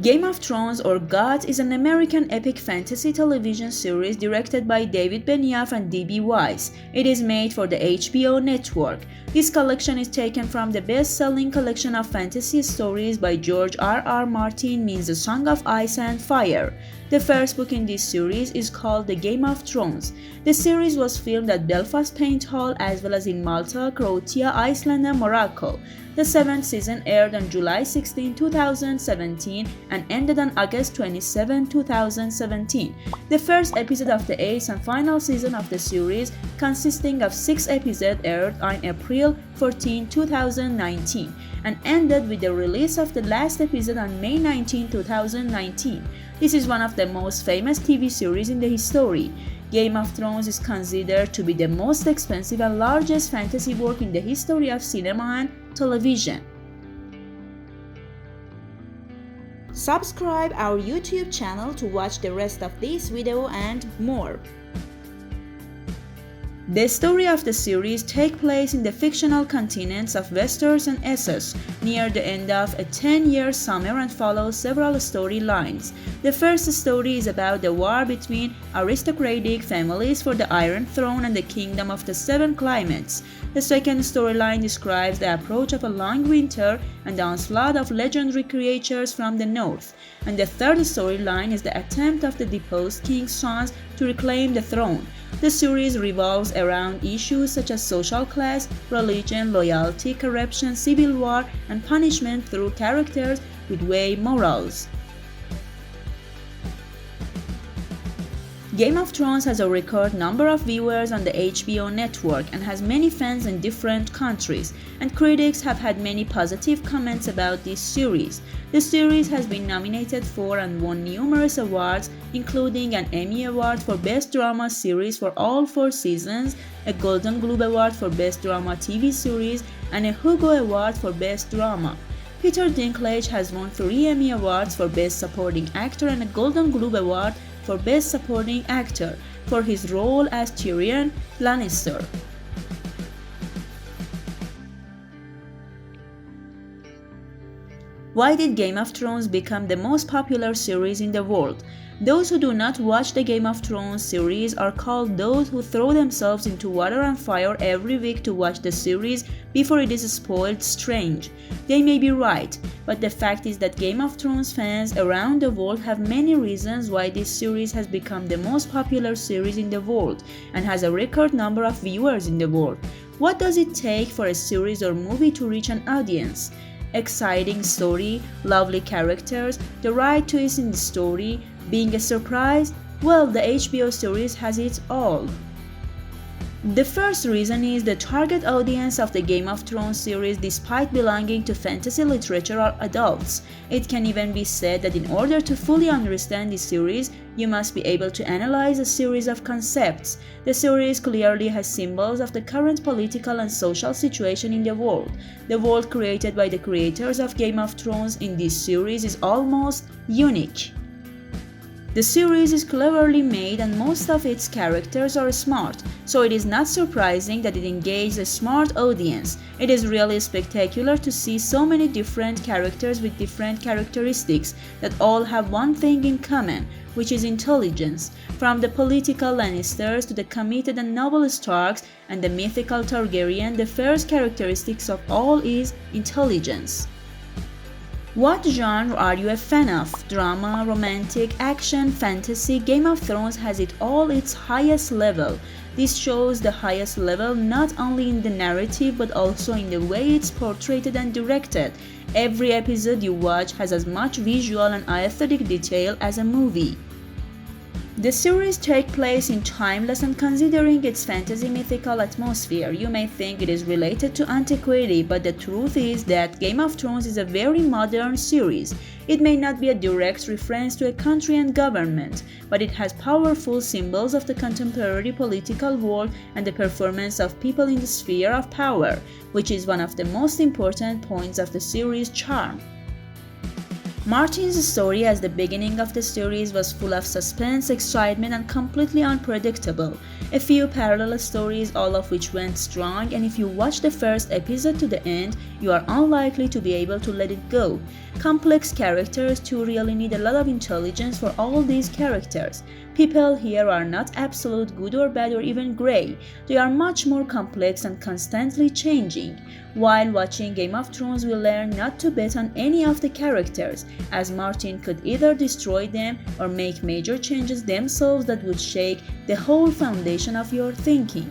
Game of Thrones or GOT is an American epic fantasy television series directed by David Benioff and D.B. Weiss. It is made for the HBO network. This collection is taken from the best-selling collection of fantasy stories by George R.R. Martin, means The Song of Ice and Fire. The first book in this series is called The Game of Thrones. The series was filmed at Belfast Paint Hall as well as in Malta, Croatia, Iceland and Morocco. The seventh season aired on July 16, 2017 and ended on August 27, 2017. The first episode of the eighth and final season of the series, consisting of 6 episodes, aired on April 14, 2019 and ended with the release of the last episode on May 19, 2019. This is one of the most famous TV series in the history. Game of Thrones is considered to be the most expensive and largest fantasy work in the history of cinema and television. Subscribe our YouTube channel to watch the rest of this video and more. The story of the series takes place in the fictional continents of Westeros and Essos near the end of a 10-year summer and follows several storylines. The first story is about the war between aristocratic families for the Iron Throne and the Kingdom of the Seven Climates. The second storyline describes the approach of a long winter and the onslaught of legendary creatures from the north. And the third storyline is the attempt of the deposed king's sons to reclaim the throne. The series revolves around issues such as social class, religion, loyalty, corruption, civil war, and punishment through characters with vague morals. Game of Thrones has a record number of viewers on the HBO network and has many fans in different countries, and critics have had many positive comments about this series. The series has been nominated for and won numerous awards, including an Emmy Award for Best Drama Series for all 4 seasons, a Golden Globe Award for Best Drama TV Series, and a Hugo Award for Best Drama. Peter Dinklage has won 3 Emmy Awards for Best Supporting Actor and a Golden Globe Award for Best Supporting Actor for his role as Tyrion Lannister. Why did Game of Thrones become the most popular series in the world? Those who do not watch the Game of Thrones series are called those who throw themselves into water and fire every week to watch the series before it is spoiled strange. They may be right, but the fact is that Game of Thrones fans around the world have many reasons why this series has become the most popular series in the world and has a record number of viewers in the world. What does it take for a series or movie to reach an audience? Exciting story, lovely characters, the right twist in the story, being a surprise? Well, the HBO series has it all. The first reason is the target audience of the Game of Thrones series, despite belonging to fantasy literature, are adults. It can even be said that in order to fully understand this series, you must be able to analyze a series of concepts. The series clearly has symbols of the current political and social situation in the world. The world created by the creators of Game of Thrones in this series is almost unique. The series is cleverly made and most of its characters are smart, so it is not surprising that it engages a smart audience. It is really spectacular to see so many different characters with different characteristics that all have one thing in common, which is intelligence. From the political Lannisters to the committed and noble Starks and the mythical Targaryen, the first characteristics of all is intelligence. What genre are you a fan of? Drama, romantic, action, fantasy? Game of Thrones has it all its highest level. This shows the highest level not only in the narrative but also in the way it's portrayed and directed. Every episode you watch has as much visual and aesthetic detail as a movie. The series takes place in timeless, and considering its fantasy mythical atmosphere, you may think it is related to antiquity, but the truth is that Game of Thrones is a very modern series. It may not be a direct reference to a country and government, but it has powerful symbols of the contemporary political world and the performance of people in the sphere of power, which is one of the most important points of the series' charm. Martin's story as the beginning of the series was full of suspense, excitement, and completely unpredictable. A few parallel stories, all of which went strong, and if you watch the first episode to the end, you are unlikely to be able to let it go. Complex characters too really need a lot of intelligence for all these characters. People here are not absolute good or bad or even gray. They are much more complex and constantly changing. While watching Game of Thrones, we learn not to bet on any of the characters, as Martin could either destroy them or make major changes themselves that would shake the whole foundation of your thinking.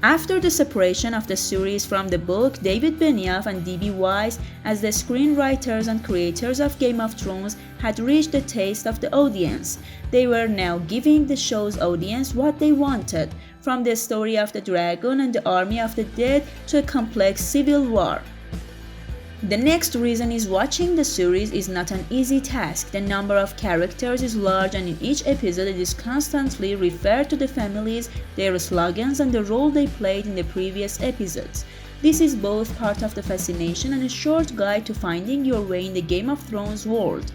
After the separation of the series from the book, David Benioff and D.B. Weiss, as the screenwriters and creators of Game of Thrones, had reached the taste of the audience. They were now giving the show's audience what they wanted, from the story of the dragon and the army of the dead to a complex civil war. The next reason is watching the series is not an easy task. The number of characters is large, and in each episode it is constantly referred to the families, their slogans, and the role they played in the previous episodes. This is both part of the fascination and a short guide to finding your way in the Game of Thrones world.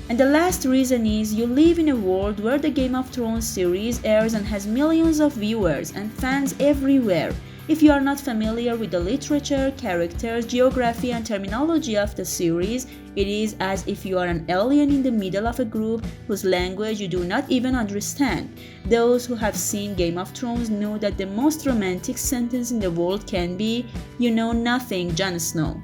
And the last reason is you live in a world where the Game of Thrones series airs and has millions of viewers and fans everywhere. If you are not familiar with the literature, characters, geography, and terminology of the series, it is as if you are an alien in the middle of a group whose language you do not even understand. Those who have seen Game of Thrones know that the most romantic sentence in the world can be, "You know nothing, Jon Snow."